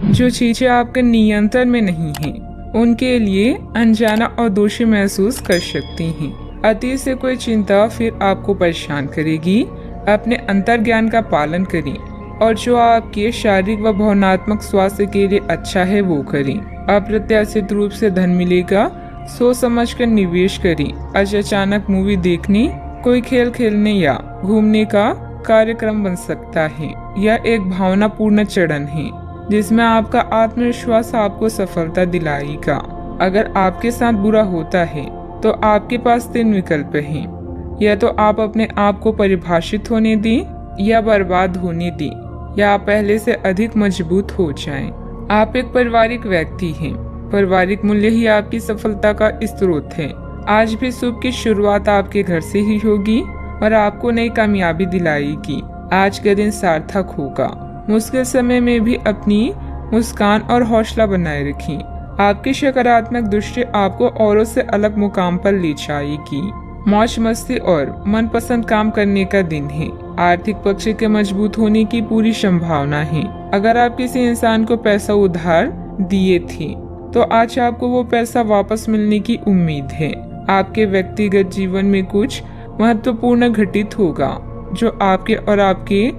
जो चीजें आपके नियंत्रण में नहीं हैं, उनके लिए अनजाना और दोषी महसूस कर सकती हैं। अतीत से कोई चिंता फिर आपको परेशान करेगी। अपने अंतर्ज्ञान का पालन करें और जो आपके शारीरिक व भावनात्मक स्वास्थ्य के लिए अच्छा है वो करें। अप्रत्याशित रूप से धन मिलेगा, सोच समझ कर निवेश करें। आज अचानक मूवी देखने, कोई खेल खेलने या घूमने का कार्यक्रम बन सकता है। यह एक भावनापूर्ण चरण है जिसमें आपका आत्मविश्वास आपको सफलता दिलाएगा। अगर आपके साथ बुरा होता है तो आपके पास 3 विकल्प हैं। या तो आप अपने आप को परिभाषित होने दें, या बर्बाद होने दें, या आप पहले से अधिक मजबूत हो जाएं। आप एक पारिवारिक व्यक्ति हैं। पारिवारिक मूल्य ही आपकी सफलता का स्रोत है। आज भी सुबह की शुरुआत आपके घर से ही होगी और आपको नई कामयाबी दिलाएगी। आज का दिन सार्थक होगा। मुश्किल समय में भी अपनी मुस्कान और हौसला बनाए रखें। आपकी सकारात्मक दृष्टि आपको औरों से अलग मुकाम पर ले जाएगी। मौज मस्ती और मनपसंद काम करने का दिन है। आर्थिक पक्ष के मजबूत होने की पूरी संभावना है। अगर आप किसी इंसान को पैसा उधार दिए थे तो आज आपको वो पैसा वापस मिलने की उम्मीद है। आपके व्यक्तिगत जीवन में कुछ महत्वपूर्ण घटित होगा जो आपके और आपके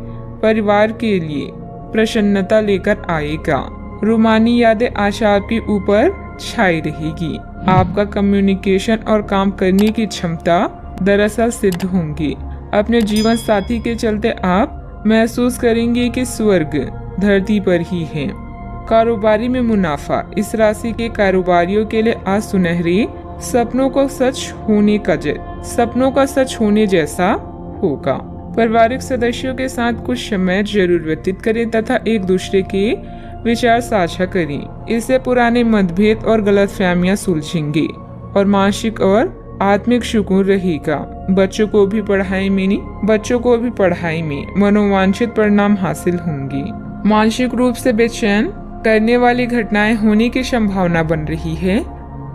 परिवार के लिए प्रसन्नता लेकर आएगा। रूमानी यादें आज आपके ऊपर छाई रहेगी। आपका कम्युनिकेशन और काम करने की क्षमता दरअसल सिद्ध होंगी। अपने जीवन साथी के चलते आप महसूस करेंगे कि स्वर्ग धरती पर ही है। कारोबारी में मुनाफा। इस राशि के कारोबारियों के लिए आज सुनहरे सपनों का सच होने जैसा होगा। पारिवारिक सदस्यों के साथ कुछ समय जरूर व्यतीत करें तथा एक दूसरे के विचार साझा करें। इससे पुराने मतभेद और गलतफहमियां सुलझेंगे और मानसिक और आत्मिक सुकून रहेगा। बच्चों को भी पढ़ाई में मनोवांछित परिणाम हासिल होंगे। मानसिक रूप से बेचैन करने वाली घटनाएं होने की संभावना बन रही है।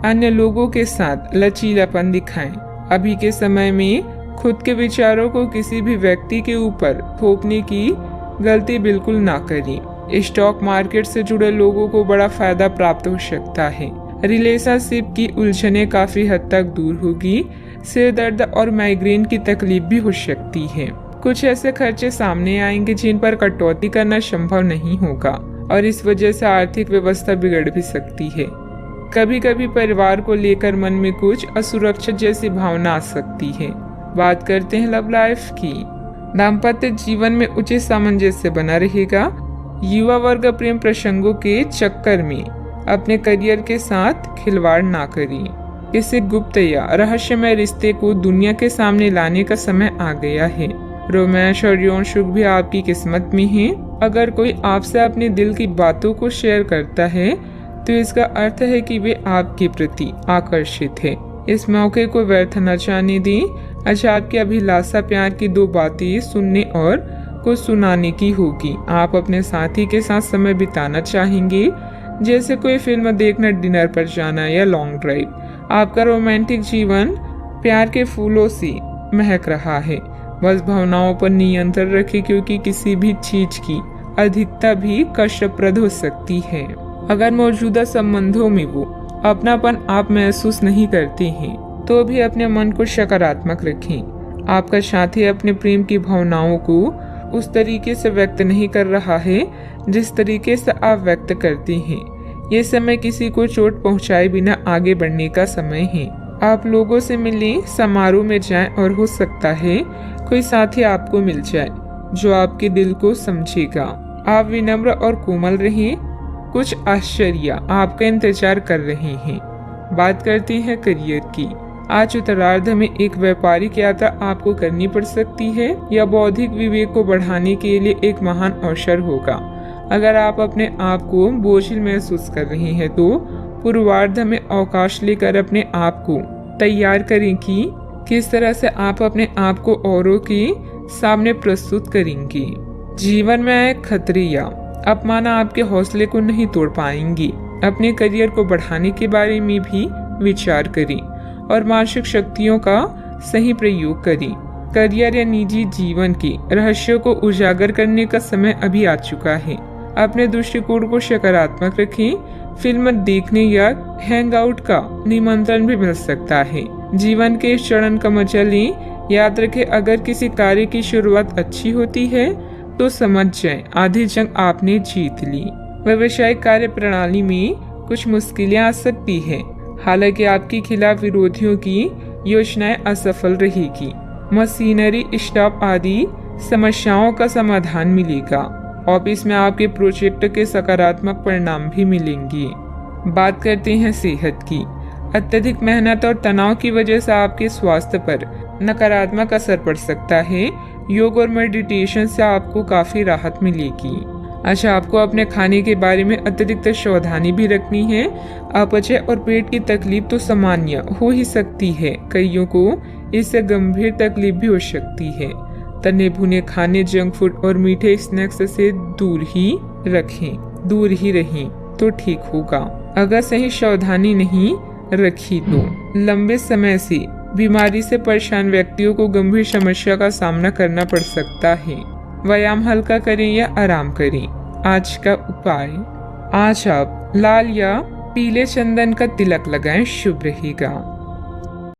अन्य लोगों के साथ लचीलापन दिखाएं। अभी के समय में खुद के विचारों को किसी भी व्यक्ति के ऊपर थोपने की गलती बिल्कुल ना करें। स्टॉक मार्केट से जुड़े लोगों को बड़ा फायदा प्राप्त हो सकता है। रिलेशनशिप की उलझनें काफी हद तक दूर होगी। सिर दर्द और माइग्रेन की तकलीफ भी हो सकती है। कुछ ऐसे खर्चे सामने आएंगे जिन पर कटौती करना संभव नहीं होगा और इस वजह से आर्थिक व्यवस्था बिगड़ भी सकती है। कभी कभी परिवार को लेकर मन में कुछ असुरक्षित जैसी भावना आ सकती है। बात करते हैं लव लाइफ की। दाम्पत्य जीवन में उचित सामंजस्य बना रहेगा। युवा वर्ग प्रेम प्रसंगों के चक्कर में अपने करियर के साथ खिलवाड़ ना करें। किसी गुप्त या रहस्यमय रिश्ते को दुनिया के सामने लाने का समय आ गया है। रोमांस और यौन सुख भी आपकी किस्मत में है। अगर कोई आपसे अपने दिल की बातों को शेयर करता है तो इसका अर्थ है कि वे आपके प्रति आकर्षित है। इस मौके को व्यर्थ न जाने दें। आज आपकी अभिलाषा प्यार की 2 बातें सुनने और कुछ सुनाने की होगी। आप अपने साथी के साथ समय बिताना चाहेंगे, जैसे कोई फिल्म देखना, डिनर पर जाना या लॉन्ग ड्राइव। आपका रोमांटिक जीवन प्यार के फूलों से महक रहा है। बस भावनाओं पर नियंत्रण रखें क्योंकि किसी भी चीज की अधिकता भी कष्टप्रद हो सकती है। अगर मौजूदा संबंधों में वो अपनापन आप महसूस नहीं करते हैं तो भी अपने मन को सकारात्मक रखें। आपका साथी अपने प्रेम की भावनाओं को उस तरीके से व्यक्त नहीं कर रहा है जिस तरीके से आप व्यक्त करते हैं। ये समय किसी को चोट पहुंचाए बिना आगे बढ़ने का समय है। आप लोगों से मिलें, समारोह में जाएं और हो सकता है कोई साथी आपको मिल जाए जो आपके दिल को समझेगा। आप विनम्र और कोमल रहें। कुछ आश्चर्य आपका इंतजार कर रहे हैं। बात करते हैं करियर की। आज उत्तरार्ध में एक व्यापारिक यात्रा आपको करनी पड़ सकती है या बौद्धिक विवेक को बढ़ाने के लिए एक महान अवसर होगा। अगर आप अपने आप को बोझिल महसूस कर रहे हैं तो पूर्वार्ध में अवकाश लेकर अपने आप को तैयार करें कि किस तरह से आप अपने आप को औरों के सामने प्रस्तुत करेंगे। जीवन में आए खतरे या अपमान आपके हौसले को नहीं तोड़ पाएंगी। अपने करियर को बढ़ाने के बारे में भी विचार करें और मानसिक शक्तियों का सही प्रयोग करें। करियर या निजी जीवन के रहस्यों को उजागर करने का समय अभी आ चुका है। अपने दृष्टिकोण को सकारात्मक रखें। फिल्म देखने या हैंगआउट का निमंत्रण भी मिल सकता है। जीवन के इस चरण का मजा लें। याद रखें, अगर किसी कार्य की शुरुआत अच्छी होती है तो समझ जाएं आधी जंग आपने जीत ली। व्यवसायिक कार्य प्रणाली में कुछ मुश्किलें आ सकती है, हालांकि आपके खिलाफ विरोधियों की योजनाएं असफल रहेगी। मशीनरी, स्टाफ आदि समस्याओं का समाधान मिलेगा। ऑफिस में आपके प्रोजेक्ट के सकारात्मक परिणाम भी मिलेंगे। बात करते हैं सेहत की। अत्यधिक मेहनत और तनाव की वजह से आपके स्वास्थ्य पर नकारात्मक असर पड़ सकता है। योग और मेडिटेशन से आपको काफी राहत मिलेगी। अच्छा, आपको अपने खाने के बारे में अतिरिक्त सावधानी भी रखनी है। अपचय और पेट की तकलीफ तो सामान्य हो ही सकती है, कईयों को इससे गंभीर तकलीफ भी हो सकती है। तने भुने खाने, जंक फूड और मीठे स्नैक्स से दूर ही रहें तो ठीक होगा। अगर सही सावधानी नहीं रखी तो लंबे समय से बीमारी से परेशान व्यक्तियों को गंभीर समस्या का सामना करना पड़ सकता है। व्यायाम हल्का करें या आराम करें। आज का उपाय, आज आप लाल या पीले चंदन का तिलक लगाएं, शुभ रहेगा।